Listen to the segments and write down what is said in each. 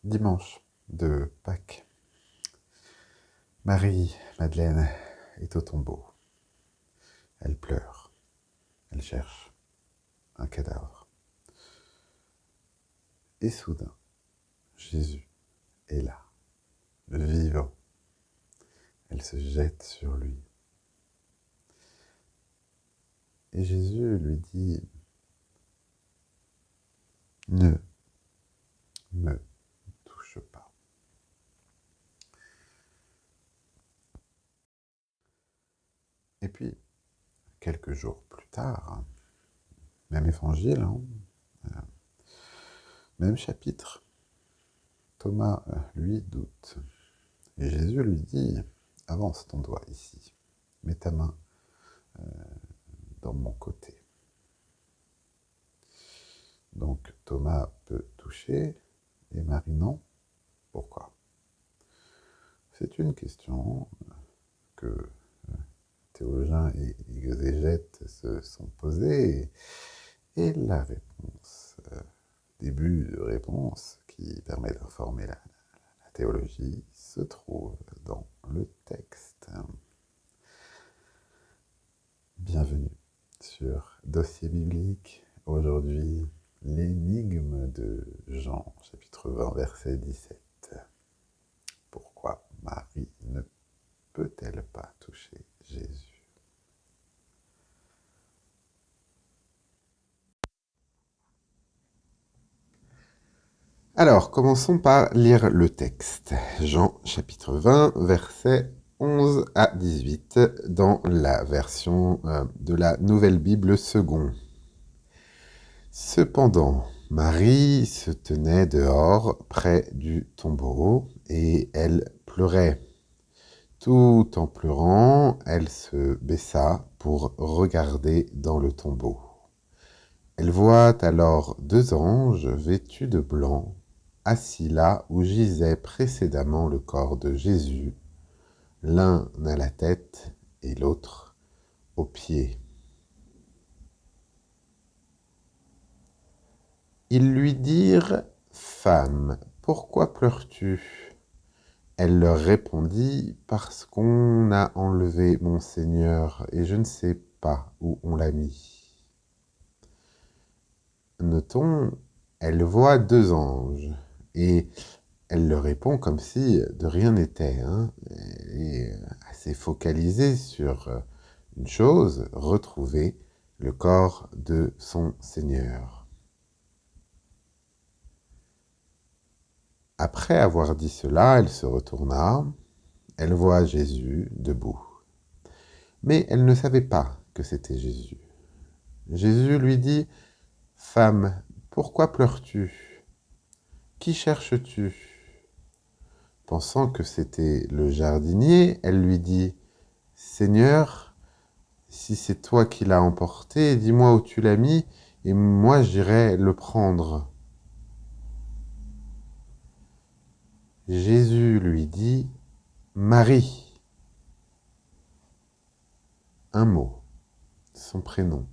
Dimanche de Pâques. Marie-Madeleine est au tombeau. Elle pleure. Elle cherche un cadavre. Et soudain, Jésus est là, vivant. Elle se jette sur lui. Et Jésus lui dit, ne me touche pas. Et puis, quelques jours plus tard, même évangile, même chapitre, Thomas, lui, doute. Et Jésus lui dit, avance ton doigt ici, mets ta main dans mon côté. Donc Thomas peut toucher et Marie non. Pourquoi? C'est une question que théologiens et exégètes se sont posées et la réponse, début de réponse qui permet d'informer la théologie, se trouve dans le texte. Bienvenue sur Dossier biblique. Aujourd'hui, l'énigme de Jean, chapitre 20, verset 17. Pourquoi Marie ne peut-elle pas toucher Jésus? Alors, commençons par lire le texte. Jean, chapitre 20, versets 11 à 18, dans la version de la Nouvelle Bible Second. Cependant, Marie se tenait dehors, près du tombeau, et elle pleurait. Tout en pleurant, elle se baissa pour regarder dans le tombeau. Elle voit alors 2 anges vêtus de blanc, assis là où gisait précédemment le corps de Jésus, l'un à la tête et l'autre aux pieds. Ils lui dirent, « Femme, pourquoi pleures-tu » Elle leur répondit, « Parce qu'on a enlevé mon Seigneur, et je ne sais pas où on l'a mis. » Notons, elle voit 2 anges, et elle leur répond comme si de rien n'était. Elle est assez focalisée sur une chose, retrouver le corps de son Seigneur. Après avoir dit cela, elle se retourna, elle voit Jésus debout. Mais elle ne savait pas que c'était Jésus. Jésus lui dit, « Femme, pourquoi pleures-tu? Qui cherches-tu » Pensant que c'était le jardinier, elle lui dit, « Seigneur, si c'est toi qui l'as emporté, dis-moi où tu l'as mis, et moi j'irai le prendre. » Jésus lui dit, « Marie !» Un mot, son prénom.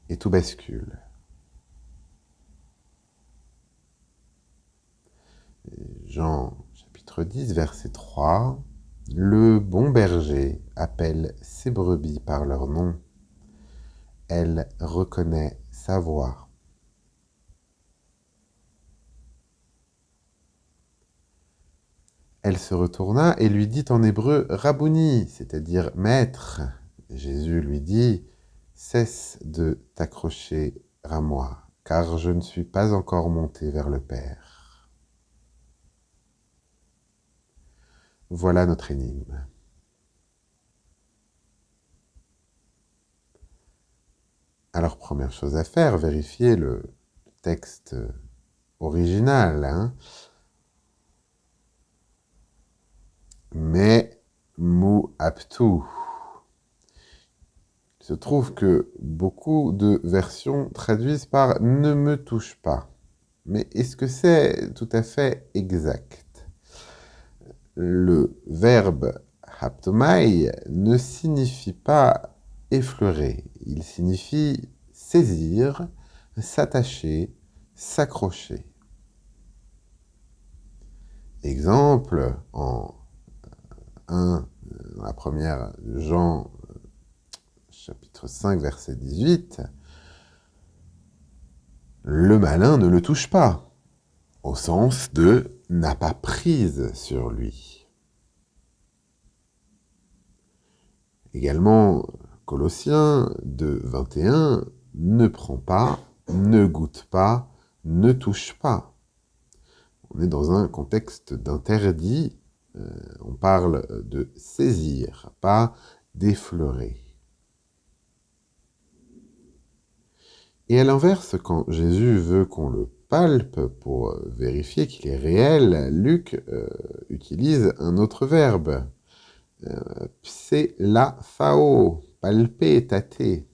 Et tout bascule. Jean chapitre 10, verset 3. Le bon berger appelle ses brebis par leur nom. Elle reconnaît sa voix. Elle se retourna et lui dit en hébreu « Rabouni », c'est-à-dire « Maître ». Jésus lui dit « Cesse de t'accrocher à moi, car je ne suis pas encore monté vers le Père. » Voilà notre énigme. Alors, première chose à faire, vérifier le texte original. Mais mou aptou. Il se trouve que beaucoup de versions traduisent par « ne me touche pas ». Mais est-ce que c'est tout à fait exact? Le verbe haptomai ne signifie pas effleurer, il signifie saisir, s'attacher, s'accrocher. Exemple, en 1, dans la première Jean, chapitre 5, verset 18, le malin ne le touche pas, au sens de n'a pas prise sur lui. Également, Colossiens 2, 21, ne prend pas, ne goûte pas, ne touche pas. On est dans un contexte d'interdit, on parle de saisir, pas d'effleurer. Et à l'inverse, quand Jésus veut qu'on le palpe pour vérifier qu'il est réel, Luc utilise un autre verbe. Pselaphao, palper, tâter.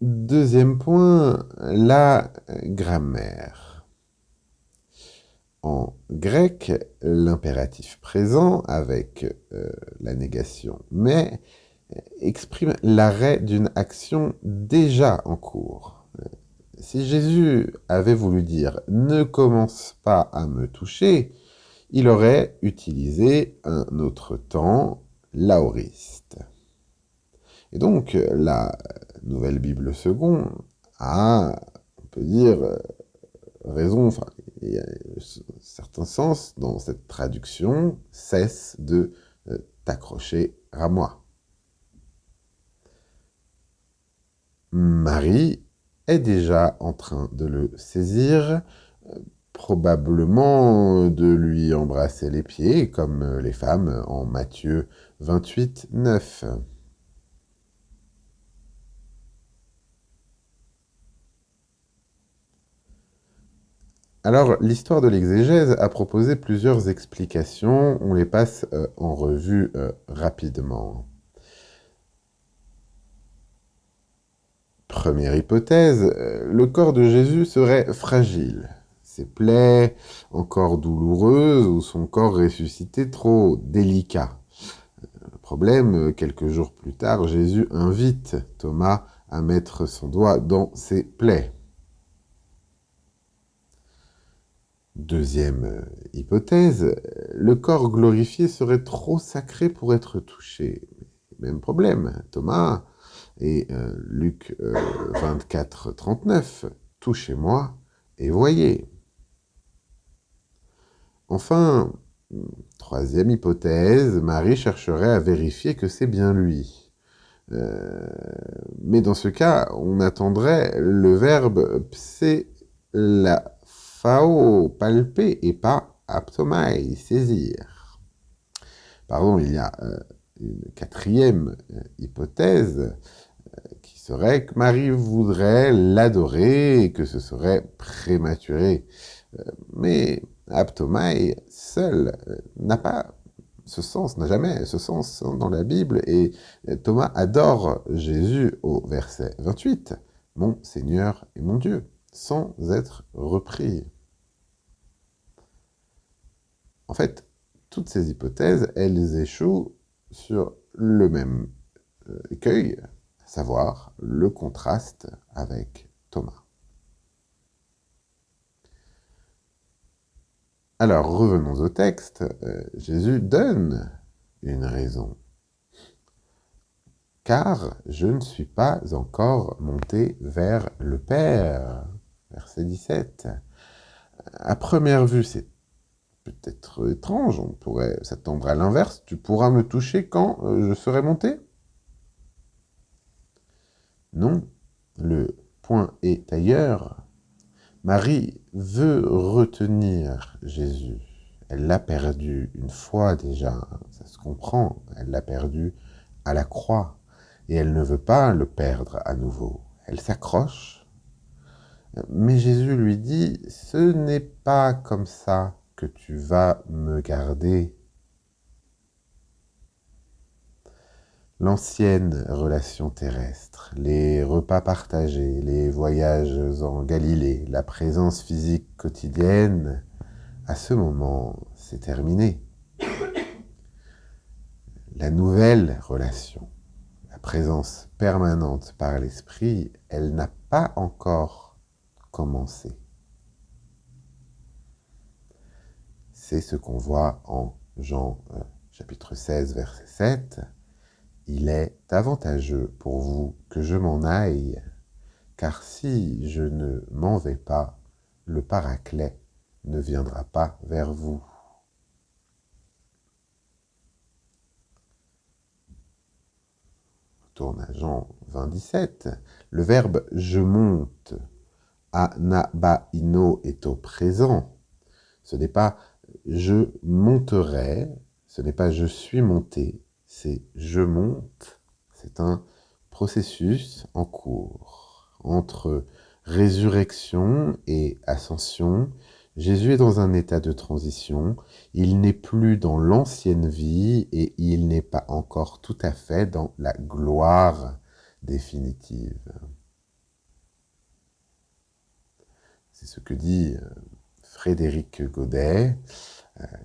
Deuxième point, la grammaire. En grec, l'impératif présent avec la négation mais exprime l'arrêt d'une action déjà en cours. Si Jésus avait voulu dire « ne commence pas à me toucher », il aurait utilisé un autre temps, l'aoriste. Et donc, la Nouvelle Bible seconde a, on peut dire, raison, enfin, il y a un certain sens dans cette traduction, cesse de t'accrocher à moi. Marie est déjà en train de le saisir, probablement de lui embrasser les pieds, comme les femmes en Matthieu 28, 9. Alors, l'histoire de l'exégèse a proposé plusieurs explications, on les passe en revue rapidement. Première hypothèse, le corps de Jésus serait fragile. Ses plaies encore douloureuses ou son corps ressuscité trop délicat. Le problème, quelques jours plus tard, Jésus invite Thomas à mettre son doigt dans ses plaies. Deuxième hypothèse, le corps glorifié serait trop sacré pour être touché. Même problème, Thomas et Luc 24, 39, touchez-moi et voyez. Enfin, troisième hypothèse, Marie chercherait à vérifier que c'est bien lui. Mais dans ce cas, on attendrait le verbe pselaphao, palper, et pas aptomai, saisir. Pardon, il y a une quatrième hypothèse qui serait que Marie voudrait l'adorer et que ce serait prématuré. Mais aptomai seul n'a pas ce sens, n'a jamais ce sens dans la Bible, et Thomas adore Jésus au verset 28, « Mon Seigneur et mon Dieu », sans être repris. En fait, toutes ces hypothèses, elles échouent sur le même écueil, à savoir le contraste avec Thomas. Alors, revenons au texte. Jésus donne une raison. « Car je ne suis pas encore monté vers le Père. » Verset 17. À première vue, c'est peut-être étrange, on pourrait s'attendre à l'inverse. Tu pourras me toucher quand je serai monté? Non, le point est ailleurs. Marie veut retenir Jésus. Elle l'a perdu une fois déjà, ça se comprend. Elle l'a perdu à la croix. Et elle ne veut pas le perdre à nouveau. Elle s'accroche. Mais Jésus lui dit, ce n'est pas comme ça que tu vas me garder. L'ancienne relation terrestre, les repas partagés, les voyages en Galilée, la présence physique quotidienne, à ce moment, c'est terminé. La nouvelle relation, la présence permanente par l'esprit, elle n'a pas encore commencé. C'est ce qu'on voit en Jean chapitre 16, verset 7. Il est avantageux pour vous que je m'en aille, car si je ne m'en vais pas, le Paraclet ne viendra pas vers vous. On tourne à Jean 20, 17. Le verbe « je monte » anabaino est au présent. Ce n'est pas « je monterai », ce n'est pas « je suis monté », c'est « je monte ». C'est un processus en cours. Entre résurrection et ascension, Jésus est dans un état de transition. Il n'est plus dans l'ancienne vie et il n'est pas encore tout à fait dans la gloire définitive. C'est ce que dit Frédéric Godet.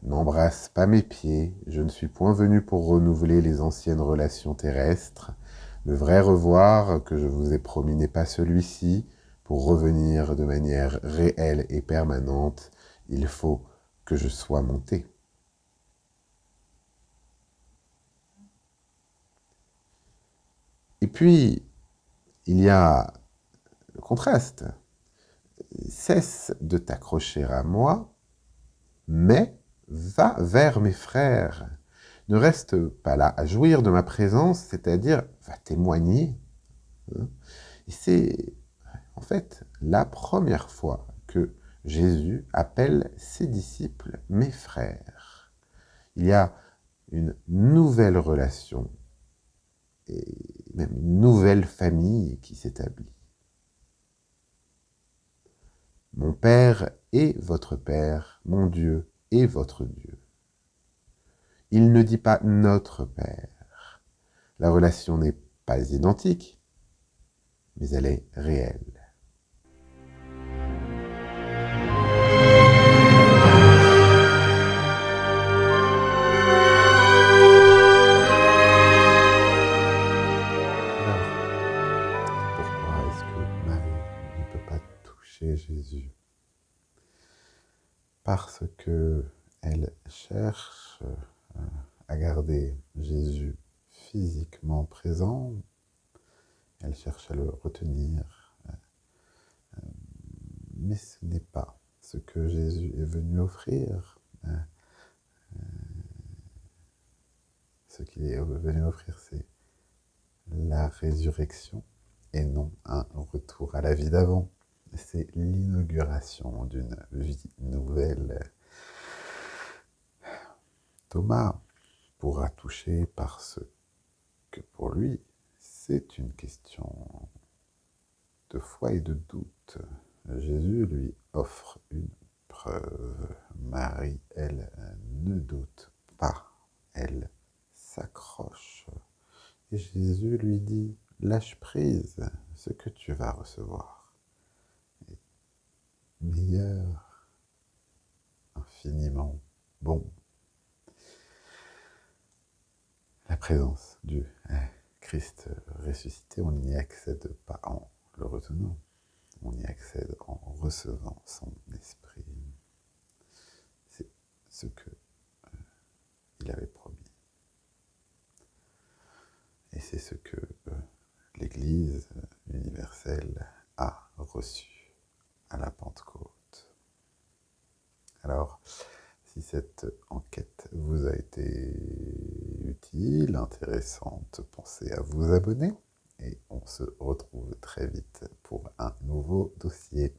N'embrasse pas mes pieds, je ne suis point venu pour renouveler les anciennes relations terrestres. Le vrai revoir que je vous ai promis n'est pas celui-ci. Pour revenir de manière réelle et permanente, il faut que je sois monté. Et puis, il y a le contraste. Cesse de t'accrocher à moi, mais va vers mes frères. Ne reste pas là à jouir de ma présence, c'est-à-dire va témoigner. Et c'est en fait la première fois que Jésus appelle ses disciples mes frères. Il y a une nouvelle relation et même une nouvelle famille qui s'établit. Mon Père est votre Père, mon Dieu est votre Dieu. Il ne dit pas notre Père. La relation n'est pas identique, mais elle est réelle. Alors, pourquoi est-ce que Marie ne peut pas toucher Jésus? Parce que elle cherche à garder Jésus physiquement présent, elle cherche à le retenir, mais ce n'est pas ce que Jésus est venu offrir. Ce qu'il est venu offrir, c'est la résurrection et non un retour à la vie d'avant. C'est l'inauguration d'une vie nouvelle. Thomas pourra toucher parce que pour lui, c'est une question de foi et de doute. Jésus lui offre une preuve. Marie, elle, ne doute pas. Elle s'accroche. Et Jésus lui dit, lâche prise, ce que tu vas recevoir est meilleur, infiniment bon. La présence du Christ ressuscité, on n'y accède pas en le retenant, on y accède en recevant son esprit. C'est ce que il avait promis. Et c'est ce que l'Église universelle a reçu à la Pentecôte. Alors, si cette enquête vous a été utile, intéressante, pensez à vous abonner et on se retrouve très vite pour un nouveau dossier.